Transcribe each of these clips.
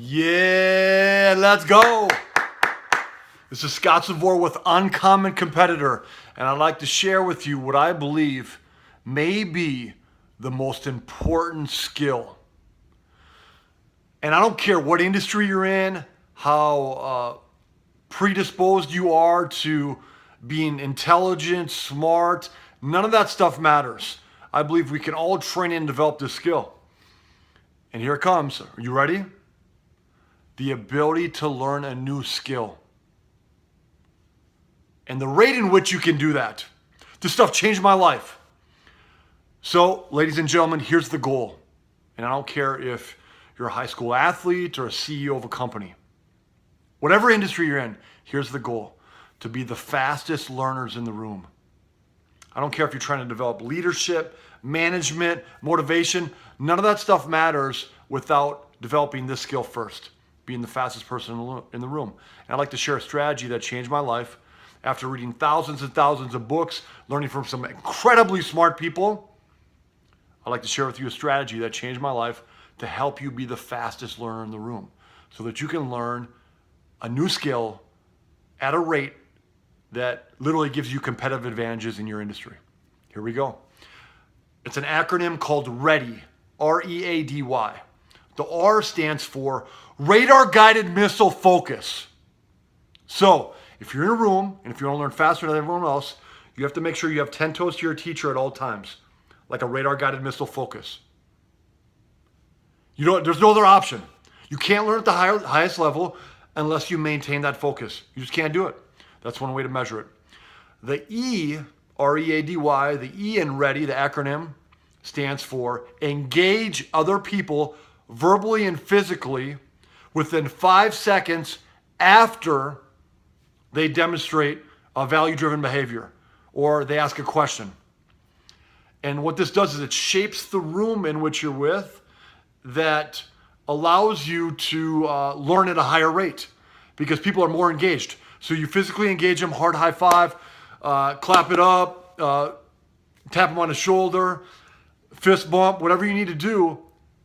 Yeah, let's go. This is Scott Savor with Uncommon Competitor, and I'd like to share with you what I believe may be the most important skill. And I don't care what industry you're in, how predisposed you are to being intelligent, smart, none of that stuff matters. I believe we can all train and develop this skill. And here it comes. Are you ready? The ability to learn a new skill. And the rate in which you can do that. This stuff changed my life. So, ladies and gentlemen, here's the goal. And I don't care if you're a high school athlete or a CEO of a company. Whatever industry you're in, here's the goal. To be the fastest learners in the room. I don't care if you're trying to develop leadership, management, motivation. None of that stuff matters without developing this skill first. Being the fastest person in the room. And I'd like to share a strategy that changed my life after reading thousands and thousands of books, learning from some incredibly smart people. I'd like to share with you a strategy that changed my life to help you be the fastest learner in the room so that you can learn a new skill at a rate that literally gives you competitive advantages in your industry. Here we go. It's an acronym called READY, R-E-A-D-Y. The R stands for Radar Guided Missile Focus. So, if you're in a room, and if you want to learn faster than everyone else, you have to make sure you have 10 toes to your teacher at all times, like a radar guided missile focus. There's no other option. You can't learn at the highest level unless you maintain that focus. You just can't do it. That's one way to measure it. The E, R-E-A-D-Y, the E in READY, the acronym, stands for Engage Other People verbally and physically within 5 seconds after they demonstrate a value-driven behavior or they ask a question. And what this does is it shapes the room in which you're with that allows you to learn at a higher rate because people are more engaged. So you physically engage them, hard high five, clap it up, tap them on the shoulder, fist bump, whatever you need to do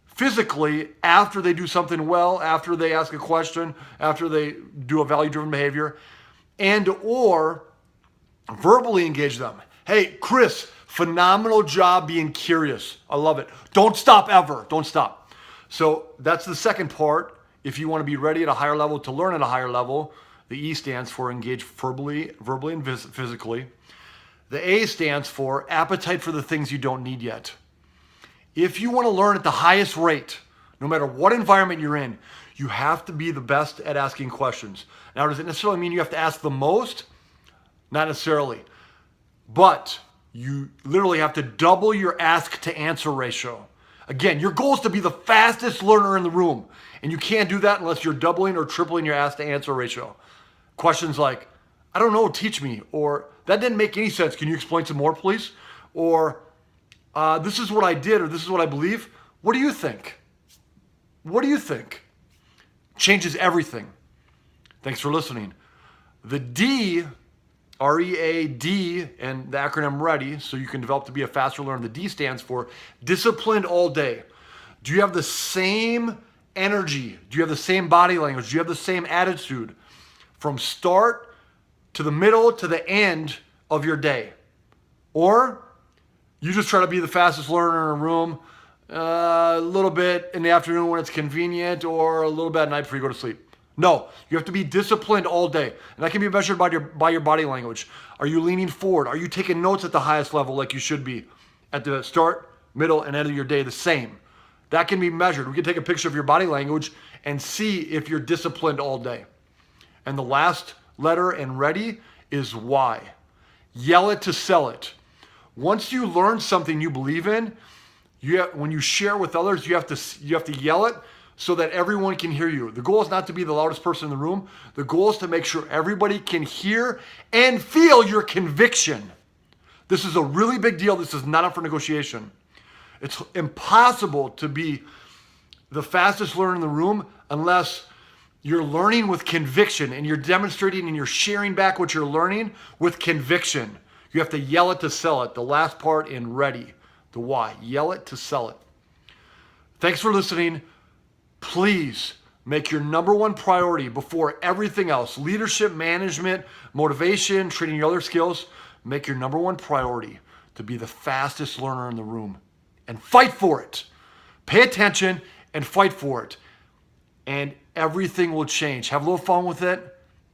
physically after they do something well, after they ask a question, after they do a value-driven behavior, and or verbally engage them. Hey, Chris, phenomenal job being curious. I love it. Don't stop ever. Don't stop. So that's the second part. If you want to be ready at a higher level to learn at a higher level, the E stands for engage verbally and physically. The A stands for appetite for the things you don't need yet. If you want to learn at the highest rate, no matter what environment you're in, you have to be the best at asking questions. Now, does it necessarily mean you have to ask the most? Not necessarily. But you literally have to double your ask to answer ratio. Again, your goal is to be the fastest learner in the room. And you can't do that unless you're doubling or tripling your ask to answer ratio. Questions like, I don't know, teach me. Or, that didn't make any sense. Can you explain some more, please? Or, this is what I did, or this is what I believe. What do you think? What do you think? Changes everything. Thanks for listening. The D, R-E-A-D, and the acronym READY, so you can develop to be a faster learner. The D stands for disciplined all day. Do you have the same energy? Do you have the same body language? Do you have the same attitude from start to the middle to the end of your day? Or you just try to be the fastest learner in a room a little bit in the afternoon when it's convenient or a little bit at night before you go to sleep. No, you have to be disciplined all day. And that can be measured by your body language. Are you leaning forward? Are you taking notes at the highest level like you should be? At the start, middle, and end of your day, the same. That can be measured. We can take a picture of your body language and see if you're disciplined all day. And the last letter in READY is Y. Yell it to sell it. Once you learn something you believe in, when you share with others, you have to yell it so that everyone can hear you. The goal is not to be the loudest person in the room. The goal is to make sure everybody can hear and feel your conviction. This is a really big deal. This is not up for negotiation. It's impossible to be the fastest learner in the room unless you're learning with conviction and you're demonstrating and you're sharing back what you're learning with conviction. You have to yell it to sell it. The last part in READY, the Y. Yell it to sell it. Thanks for listening. Please Make your number one priority before everything else. Leadership, management, motivation, training your other skills. Make your number one priority to be the fastest learner in the room and fight for it. Pay attention and fight for it. And everything will change. Have a little fun with it.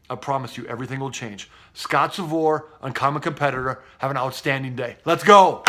I promise you, everything will change. Scott Savor, Uncommon Competitor. Have an outstanding day. Let's go.